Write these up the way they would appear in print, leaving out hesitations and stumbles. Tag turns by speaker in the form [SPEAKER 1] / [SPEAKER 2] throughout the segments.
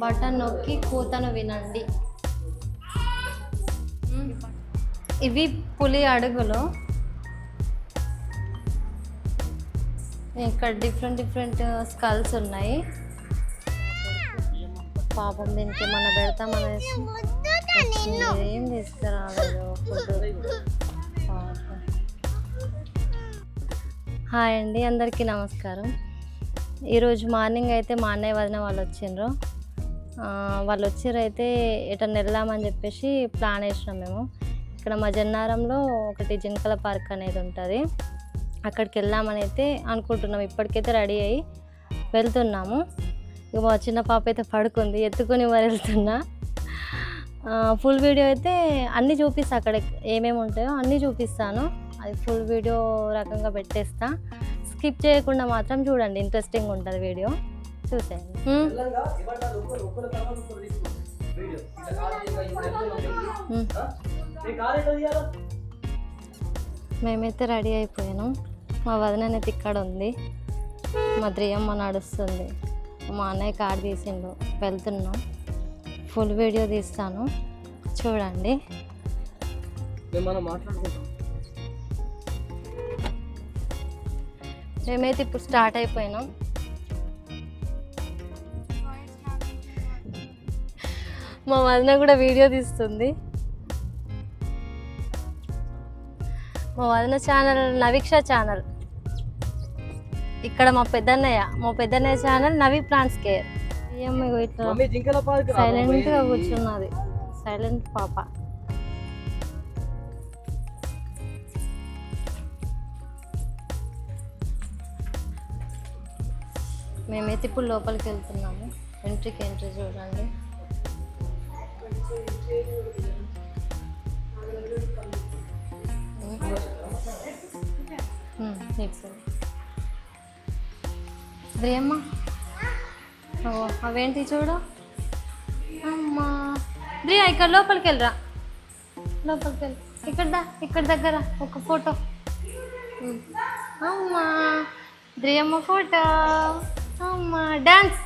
[SPEAKER 1] Button నొక్కి కూతను వినండి. ఇవి పులి అడుగులు. ఇక్కడ డిఫరెంట్ స్కల్స్ ఉన్నాయి. పాపం దీనికి ఏమన్నా పెడతామనేసి ఏం తీసుకురాలేదు ఫుడ్. హాయ్ అండి, అందరికీ నమస్కారం. ఈరోజు మార్నింగ్ అయితే మా అన్నయ్య వదిన వాళ్ళు వచ్చిండ్రు. వాళ్ళు వచ్చిరైతే ఎటన్నా వెళ్దామని చెప్పేసి ప్లాన్ వేసినాం మేము. ఇక్కడ మా జన్నారంలో ఒకటి జింకల పార్క్ అనేది ఉంటుంది, అక్కడికి వెళ్దామని అయితే అనుకుంటున్నాం. ఇప్పటికైతే రెడీ అయ్యి వెళ్తున్నాము. ఇక మా చిన్న పాప అయితే పడుకుంది, ఎత్తుకొని మరి వెళ్తున్నా. ఫుల్ వీడియో అయితే అన్నీ చూపిస్తా, అక్కడ ఏమేమి ఉంటాయో అన్నీ చూపిస్తాను. అది ఫుల్ వీడియో రకంగా పెట్టేస్తా. స్కిప్ చేయకుండా మాత్రం చూడండి, ఇంట్రెస్టింగ్ ఉంటుంది వీడియో, చూసేయండి. మేమైతే రెడీ అయిపోయాను. మా వదిన అయితే ఇక్కడ ఉంది, మా ద్రియమ్మ నడుస్తుంది, మా అన్నయ్య కార్ తీసిండు. వెళ్తున్నాం, ఫుల్ వీడియో తీస్తాను, చూడండి. మేమైతే ఇప్పుడు స్టార్ట్ అయిపోయినాం. మా వదిన కూడా వీడియో తీస్తుంది. మా వదిన ఛానల్ నవీక్ష ఛానల్. ఇక్కడ మా పెద్దన్నయ్య ఛానల్ నవీ ప్లాంట్స్ కేర్. ఇట్లా సైలెంట్గా కూర్చున్నది, సైలెంట్ పాప. మేమైతే ఇప్పుడు లోపలికి వెళ్తున్నాము. ఎంట్రీ చూడండి. ద్రియమ్మ, అవేంటి చూడు. అమ్మా ద్రియా, ఇక్కడ లోపలికి వెళ్ళరా, లోపలికి వెళ్ళి ఇక్కడ దగ్గర ఒక ఫోటో. అమ్మా ద్రియమ్మ ఫోటో. అమ్మా డాన్స్.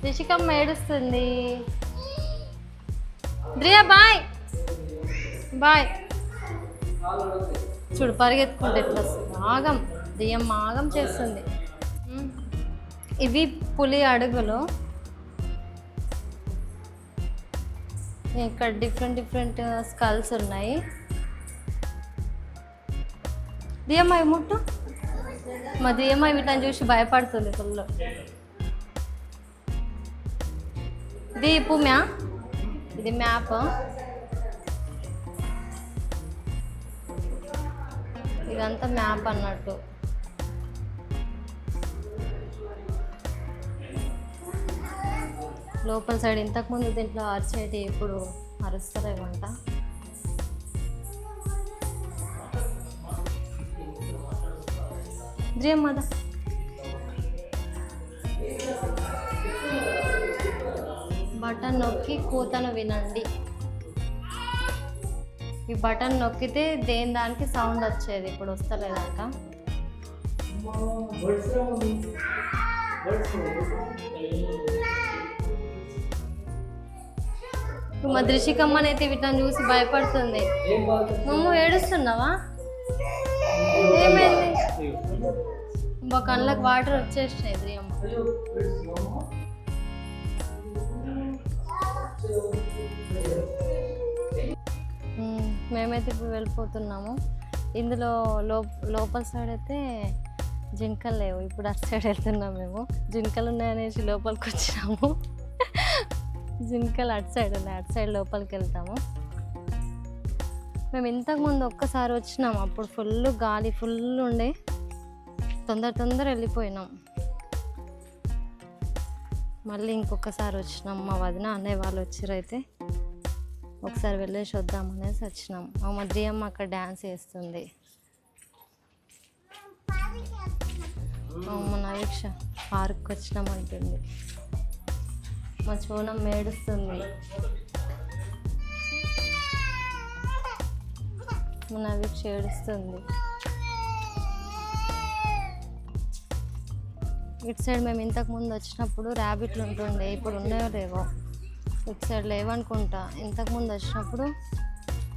[SPEAKER 1] రిషికమ్మ ఏడుస్తుంది. ద్రియా బాయ్ బాయ్. చూడు పరిగెత్తుకుంటే ఎట్లా వస్తుంది. ఆగం, ద్రియమ్మ ఆగం చేస్తుంది. ఇవి పులి అడుగులు. ఇక్కడ డిఫరెంట్ స్కల్స్ ఉన్నాయి. దియమ్మాయి ముట్టు. మా దియమ్మాయి వీటిని చూసి భయపడుతుంది ఫుల్. ఇది ఇది మ్యాప్. ఇదంతా మ్యాప్ అన్నట్టు. లోపల సైడ్ ఇంతకుముందు దీంట్లో అరిచేటి, ఇప్పుడు అరుస్తారేమంట. డ్రీమ్ బటన్ నొక్కి కూతను వినండి. ఈ బటన్ నొక్కితే దేని దానికి సౌండ్ వచ్చేది, ఇప్పుడు వస్తలేదంట. మా దృశికమ్మనైతే వీటిని చూసి భయపడుతుంది. మమ్మ ఏడుస్తున్నావా? ఏమైంది? మా కళ్ళకి వాటర్ వచ్చేసినాయి. ద్రియమ్మ మేమైతే ఇప్పుడు వెళ్ళిపోతున్నాము. ఇందులో లోపల సైడ్ అయితే జింకలు లేవు. ఇప్పుడు అటు సైడ్ వెళ్తున్నాం మేము. జింకలు ఉన్నాయనేసి లోపలికి వచ్చినాము. జింకలు అటు సైడ్ ఉన్నాయి, అటు సైడ్ లోపలికి వెళ్తాము. మేము ఇంతకుముందు ఒక్కసారి వచ్చినాము, అప్పుడు ఫుల్ గాలి ఫుల్ ఉండే, తొందర వెళ్ళిపోయినాం. మళ్ళీ ఇంకొకసారి వచ్చినాం. మా వదిన అన్నయ్య వాళ్ళు వచ్చిరైతే ఒకసారి వెళ్ళేసి వద్దామనేసి వచ్చినాం. మా ద్రియమ్మ అక్కడ డ్యాన్స్ చేస్తుంది. మా నవీక్ష పార్క్ వచ్చినామంటుంది. మా చూనం ఏడుస్తుంది. నవిక్ష ఏడుస్తుంది. ఇటు సైడ్ మేము ఇంతకు ముందు వచ్చినప్పుడు ర్యాబిట్లు ఉంటుండే, ఇప్పుడు ఉన్నాయో లేవో. ఇటు సైడ్ లేవనుకుంటా. ఇంతకుముందు వచ్చినప్పుడు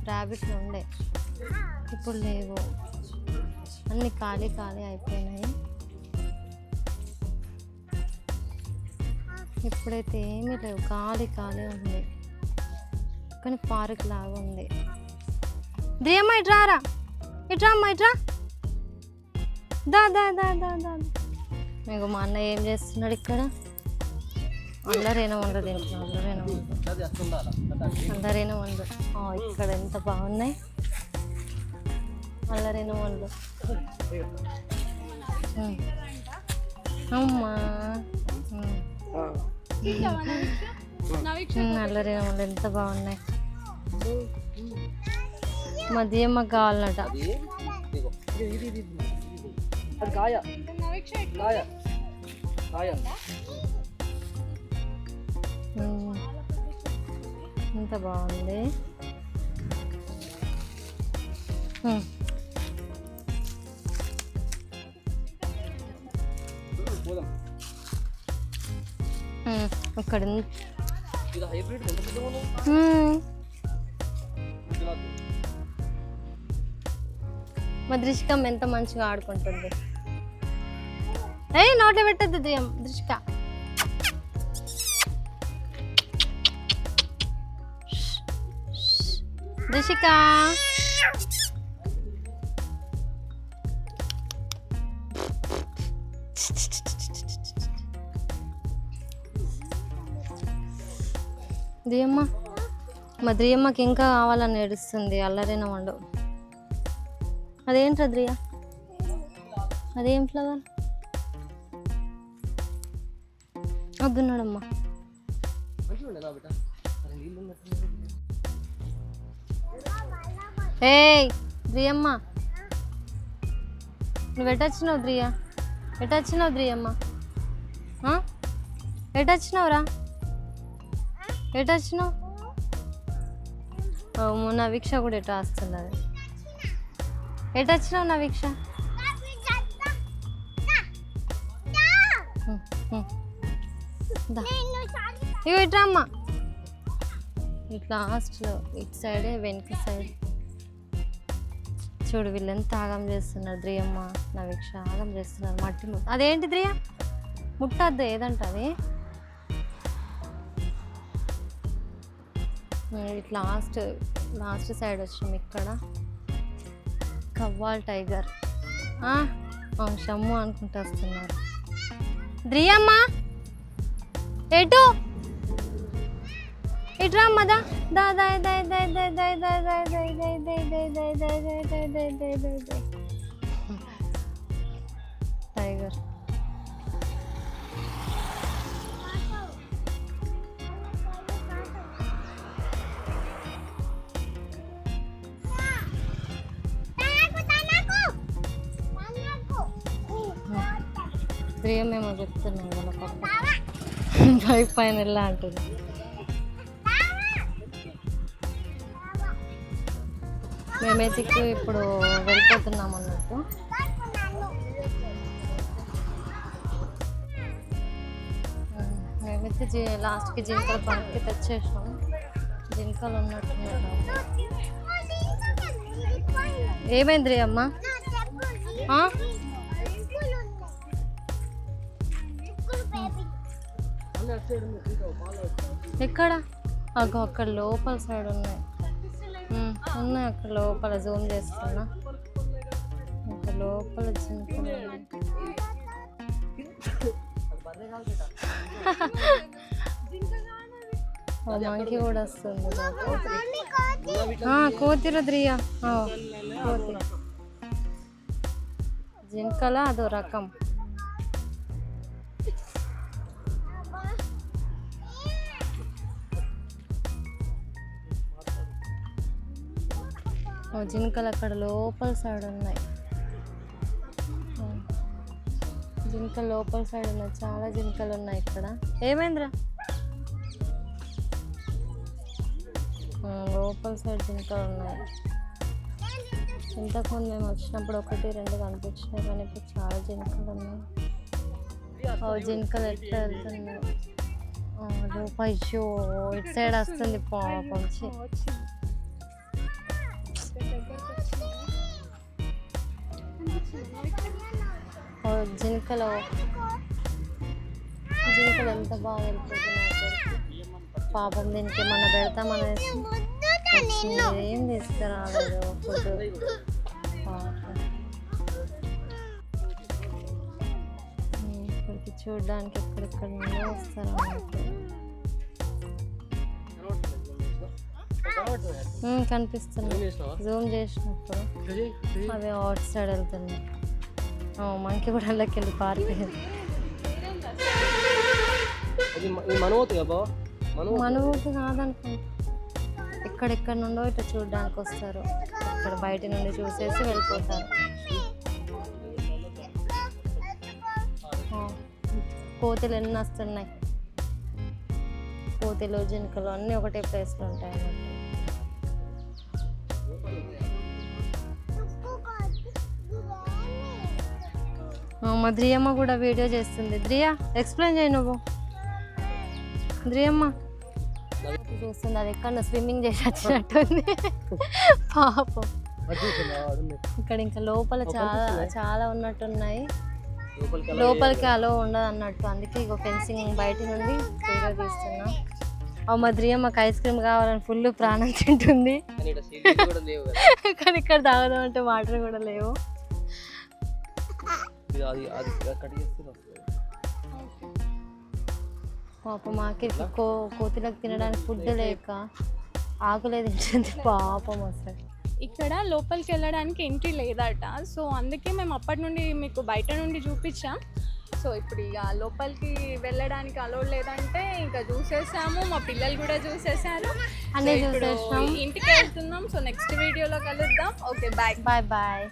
[SPEAKER 1] ర్యాబిట్లు ఉండే, ఇప్పుడు లేవు. అన్నీ ఖాళీ ఖాళీ అయిపోయినాయి. ఇప్పుడైతే ఏమీ లేవు, ఖాళీ ఖాళీ ఉంది. కానీ పార్క్ లాగా ఉంది. దియమ్మ ఇట్రారా, ఇట్రామ్మా ఇట్రా. దా దా దా దా దా. మీకు మా అన్న ఏం చేస్తున్నాడు ఇక్కడ? అందరైనా ఉండదు ఇంట్లో, అందరైనా ఉండదు. ఇక్కడ ఎంత బాగున్నాయి అల్లరైన వండ్లు. అమ్మా అల్లరైన వండ్లు ఎంత బాగున్నాయి. మధ్యమ్మ కావాలన్నట. ఎంత బాగుంది. అక్కడ మా దృష్టికమ్మ ఎంత మంచిగా ఆడుకుంటుంది. ఏయ్ నోట్లో పెట్టద్దు దృష్టిక. దృషిక దియమ్మ, మా ద్రియమ్మకి ఇంకా కావాలని ఏడుస్తుంది. అల్లరైన వండు. అదేంట్రా ద్రియ? అదేం ఫ్లవర్? వద్దున్నాడమ్మా. ఏయ్ ద్రియమ్మ, నువ్వు ఎటొచ్చినావు ద్రియ? ఎటొచ్చినావు ద్రియమ్మ? ఎటొచ్చినావురా? ఎటొచ్చినావు? నవీక్ష కూడా ఎటో వస్తున్నది. ఎటొచ్చినావు నవీక్ష? ఇవి ఇట్రా అమ్మ. ఇట్లా లాస్ట్లో ఇటు సైడే వెనక సైడ్ చూడు. వీళ్ళెంత ఆగం చేస్తున్నారు. ద్రియమ్మ నవీక్ష ఆగం చేస్తున్నారు. మట్టి అదేంటి ద్రియ? ముట్టద్దు. ఏదంట అది? ఇట్లా లాస్ట్ సైడ్ వచ్చినాం. ఇక్కడ కవ్వాల్ టైగర్. షమ్ము అనుకుంటూ వస్తున్నారు. ద్రియమ్మ ఎటు? ఇట్రా అమ్మదా. దా దా దా దా దా దా దా దా దా దా దా దా దా టైగర్. ప్రియమేమో చెప్తున్నాం వాళ్ళ పక్క బైక్ పైన వెళ్ళా అంటుంది. మేమైతే ఇప్పుడు వెళ్ళిపోతున్నాం అన్నట్టు. మేమైతే లాస్ట్కి జింకల పార్క్కి తెచ్చేసాం. జింకలు ఉన్నట్టున్నారు. ఏమైంది అమ్మా? ఎక్కడ? అక్కడ లోపల సైడ్ ఉన్నాయి. అక్కడ లోపల జూమ్ చేస్తున్నా. అక్కడ లోపల మంకీ కూడా వస్తుంది. కోతిర ద్రియా, కోతి జింకల అదో రకం. జింకలు అక్కడ లోపల సైడ్ ఉన్నాయి. జింకలు లోపల సైడ్ ఉన్నాయి. చాలా జింకలు ఉన్నాయి ఇక్కడ. ఏమైందిరా? లోపల సైడ్ జింకలు ఉన్నాయి. ఇంతకుముందు మేము వచ్చినప్పుడు 1, 2 కనిపించినాయి, కానీ ఇప్పుడు చాలా జింకలు ఉన్నాయి. జింకలు ఎట్లా వెళ్తున్నాయి అయ్యో, ఇటు సైడ్ వస్తుంది పాపం. జింకలు ఎంత బాగా వెళ్ళిపోతున్నాయి పాపం. దీనికి ఏమన్నా పెడతామనేసి ఏం తీసుకురాలేదు ఫుడ్ పాపం. ఇక్కడికి చూడడానికి ఎక్కడెక్కడ నుండి వస్తారు అన్నట్టు. కనిపిస్తుంది, జూమ్ చేసినప్పుడు అవి అవుట్ సైడ్ వెళ్తుంది. మంకి కూడా అందులోకి వెళ్ళి పారిపోయింది. మనూతి కాదనుకుంటా, ఎక్కడెక్కడ నుండో ఇట్లా చూడడానికి వస్తారు. ఇక్కడ బయట నుండి చూసేసి వెళ్ళిపోతారు. కోతులు ఎన్ని వస్తున్నాయి, కోతులు జింకలు అన్నీ ఒకటే ప్లేస్లో ఉంటాయి అన్నట్టు. మా ధ్రియమ్మ కూడా వీడియో చేస్తుంది. ధ్రియా ఎక్స్ప్లెయిన్ చేయి నువ్వు. ధ్రియమ్మ చూస్తుంది, అది ఎక్కడ స్విమ్మింగ్ చేసి వచ్చినట్టుంది పాపం. ఇక్కడ ఇంకా లోపల చాలా ఉన్నట్టున్నాయి, లోపలికి అలో ఉండదు అన్నట్టు. అందుకే ఇక ఫెన్సింగ్ బయట నుండి వీడియో తీస్తున్నా. మా ధ్రియమ్మకి ఐస్ క్రీమ్ కావాలని ఫుల్ ప్రాణం తింటుంది, కానీ ఇక్కడ తాగదాం అంటే వాటర్ కూడా లేవు. పాప మాకిరికి కోతులకు తినడానికి ఫుడ్ లేక ఆకులే తింటుంది పాపం. అసలు
[SPEAKER 2] ఇక్కడ లోపలికి వెళ్ళడానికి ఎంట్రీ లేదట, సో అందుకే మేము అప్పటి నుండి మీకు బయట నుండి చూపించాం. సో ఇప్పుడు ఇక లోపలికి వెళ్ళడానికి అలౌడ్ లేదంటే ఇంకా చూసేసాము, మా పిల్లలు కూడా చూసేసారు.
[SPEAKER 1] అన్నీ చూసేసాం,
[SPEAKER 2] ఇంటికి వెళ్తున్నాం. సో నెక్స్ట్ వీడియోలో కలుద్దాం. Okay, bye
[SPEAKER 1] bye bye.